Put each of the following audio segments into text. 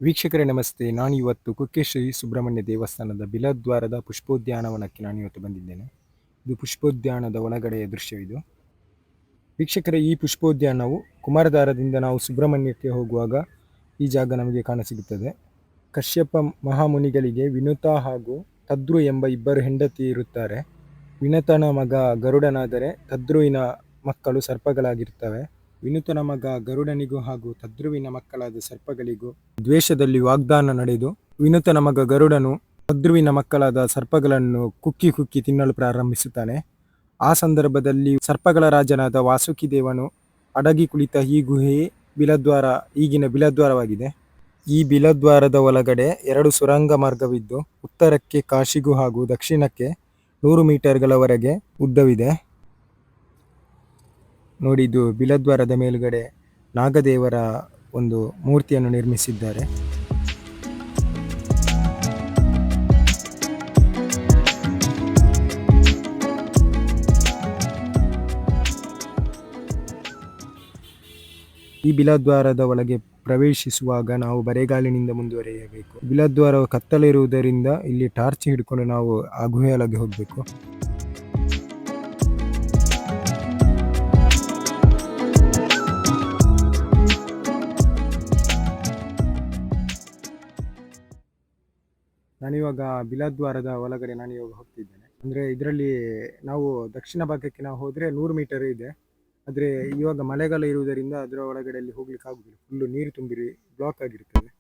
ವೀಕ್ಷಕರೇ ನಮಸ್ತೆ. ನಾನು ಇವತ್ತು ಕುಕ್ಕೆ ಶ್ರೀ ಸುಬ್ರಹ್ಮಣ್ಯ ದೇವಸ್ಥಾನದ ಬಿಲದ್ವಾರದ ಪುಷ್ಪೋದ್ಯಾನವನಕ್ಕೆ ನಾನು ಇವತ್ತು ಬಂದಿದ್ದೇನೆ. ಇದು ಪುಷ್ಪೋದ್ಯಾನದ ಒಳಗಡೆಯ ದೃಶ್ಯವಿದು. ವೀಕ್ಷಕರೇ, ಈ ಪುಷ್ಪೋದ್ಯಾನವು ಕುಮಾರಧಾರದಿಂದ ನಾವು ಸುಬ್ರಹ್ಮಣ್ಯಕ್ಕೆ ಹೋಗುವಾಗ ಈ ಜಾಗ ನಮಗೆ ಕಾಣಸಿಗುತ್ತದೆ. ಕಶ್ಯಪ ಮಹಾಮುನಿಗಳಿಗೆ ವಿನುತ ಹಾಗೂ ತದ್ರು ಎಂಬ ಇಬ್ಬರು ಹೆಂಡತಿ ಇರುತ್ತಾರೆ. ವಿನುತನ ಮಗ ಗರುಡನಾದರೆ ತದ್ರುವಿನ ಮಕ್ಕಳು ಸರ್ಪಗಳಾಗಿರ್ತವೆ. ವಿನುತನ ಮಗ ಗರುಡನಿಗೂ ಹಾಗೂ ತದ್ರುವಿನ ಮಕ್ಕಳಾದ ಸರ್ಪಗಳಿಗೂ ದ್ವೇಷದಲ್ಲಿ ವಾಗ್ದಾನ ನಡೆದು ವಿನುತನ ಮಗ ಗರುಡನು ತದ್ರುವಿನ ಮಕ್ಕಳಾದ ಸರ್ಪಗಳನ್ನು ಕುಕ್ಕಿ ಕುಕ್ಕಿ ತಿನ್ನಲು ಪ್ರಾರಂಭಿಸುತ್ತಾನೆ. ಆ ಸಂದರ್ಭದಲ್ಲಿ ಸರ್ಪಗಳ ರಾಜನಾದ ವಾಸುಕಿ ದೇವನು ಅಡಗಿ ಕುಳಿತ ಈ ಗುಹೆಯೇ ಬಿಲದ್ವಾರ, ಈಗಿನ ಬಿಲದ್ವಾರವಾಗಿದೆ. ಈ ಬಿಲದ್ವಾರದ ಒಳಗಡೆ 2 ಸುರಂಗ ಮಾರ್ಗವಿದ್ದು ಉತ್ತರಕ್ಕೆ ಕಾಶಿಗೂ ಹಾಗೂ ದಕ್ಷಿಣಕ್ಕೆ 100 ಮೀಟರ್ಗಳವರೆಗೆ ಉದ್ದವಿದೆ. ನೋಡಿ, ಇದು ಬಿಲದ್ವಾರದ ಮೇಲುಗಡೆ ನಾಗದೇವರ ಒಂದು ಮೂರ್ತಿಯನ್ನು ನಿರ್ಮಿಸಿದ್ದಾರೆ. ಈ ಬಿಲದ್ವಾರದ ಒಳಗೆ ಪ್ರವೇಶಿಸುವಾಗ ನಾವು ಬರೆಗಾಲಿನಿಂದ ಮುಂದುವರಿಯಬೇಕು. ಬಿಲದ್ವಾರವು ಕತ್ತಲಿರುವುದರಿಂದ ಇಲ್ಲಿ ಟಾರ್ಚ್ ಹಿಡ್ಕೊಂಡು ನಾವು ಆ ಗುಹೆಯೊಳಗೆ ಹೋಗಬೇಕು. ನಾನಿವಾಗ ಬಿಲದ್ವಾರದ ಒಳಗಡೆ ನಾನಿವಾಗ ಹೋಗ್ತಿದ್ದೇನೆ. ಅಂದರೆ ಇದರಲ್ಲಿ ನಾವು ದಕ್ಷಿಣ ಭಾಗಕ್ಕೆ ನಾವು ಹೋದರೆ 100 ಮೀಟರ್ ಇದೆ. ಆದರೆ ಇವಾಗ ಮಳೆಗಾಲ ಇರುವುದರಿಂದ ಅದರ ಒಳಗಡೆಯಲ್ಲಿ ಹೋಗ್ಲಿಕ್ಕೆ ಆಗುದಿಲ್ಲ. ಫುಲ್ಲು ನೀರು ತುಂಬಿರಿ ಬ್ಲಾಕ್ ಆಗಿರ್ತದೆ.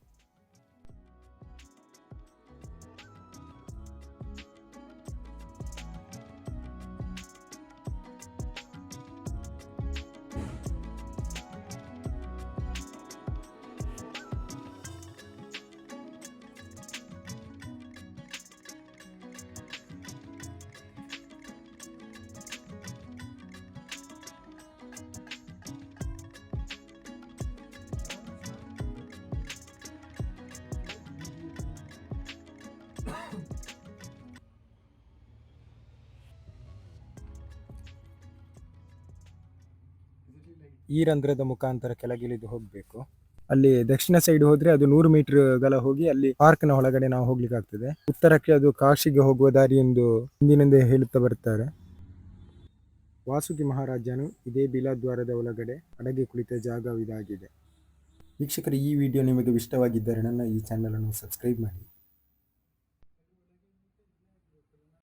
ಈ ರಂಧ್ರದ ಮುಖಾಂತರ ಕೆಳಗಿಳಿದು ಹೋಗಬೇಕು. ಅಲ್ಲಿ ದಕ್ಷಿಣ ಸೈಡ್ ಹೋದ್ರೆ ಅದು 100 ಮೀಟರ್ಗಳ ಹೋಗಿ ಅಲ್ಲಿ ಪಾರ್ಕ್ನ ಒಳಗಡೆ ನಾವು ಹೋಗ್ಲಿಕ್ಕೆ ಆಗ್ತದೆ. ಉತ್ತರಕ್ಕೆ ಅದು ಕಾಶಿಗೆ ಹೋಗುವ ದಾರಿ ಎಂದು ಹಿಂದಿನಿಂದ ಹೇಳುತ್ತಾ ಬರ್ತಾರೆ. ವಾಸುಕಿ ಮಹಾರಾಜನು ಇದೇ ಬಿಲದ್ವಾರದ ಒಳಗಡೆ ಅಡಗಿ ಕುಳಿತ ಜಾಗವಿದಾಗಿದೆ. ವೀಕ್ಷಕರು, ಈ ವಿಡಿಯೋ ನಿಮಗೆ ಇಷ್ಟವಾಗಿದ್ದರೆ ನನ್ನ ಈ ಚಾನಲ್ ಅನ್ನು ಸಬ್ಸ್ಕ್ರೈಬ್ ಮಾಡಿ.